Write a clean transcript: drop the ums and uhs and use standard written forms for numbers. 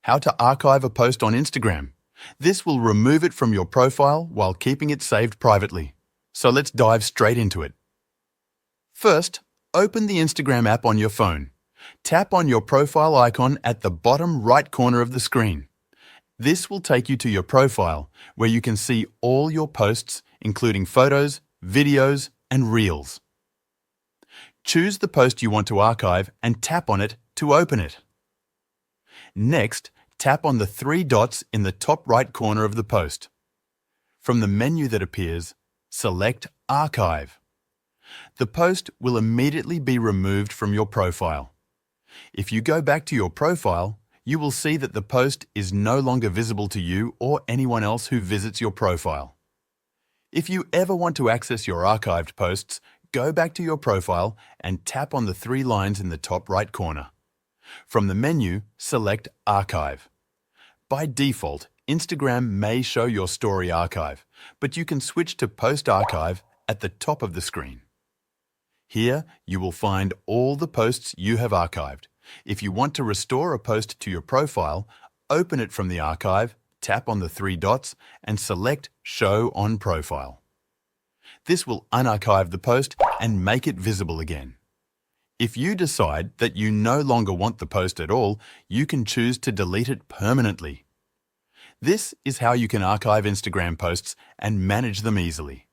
how to archive a post on Instagram. This will remove it from your profile while keeping it saved privately. So let's dive straight into it. First, open the Instagram app on your phone. Tap on your profile icon at the bottom right corner of the screen. This will take you to your profile, where you can see all your posts, including photos, videos, and reels. Choose the post you want to archive and tap on it to open it. Next, tap on the three dots in the top right corner of the post. From the menu that appears, select Archive. The post will immediately be removed from your profile. If you go back to your profile, you will see that the post is no longer visible to you or anyone else who visits your profile. If you ever want to access your archived posts, go back to your profile and tap on the three lines in the top right corner. From the menu, select Archive. By default, Instagram may show your story archive, but you can switch to Post Archive at the top of the screen. Here, you will find all the posts you have archived. If you want to restore a post to your profile, open it from the archive, tap on the three dots, and select Show on Profile. This will unarchive the post and make it visible again. If you decide that you no longer want the post at all, you can choose to delete it permanently. This is how you can archive Instagram posts and manage them easily.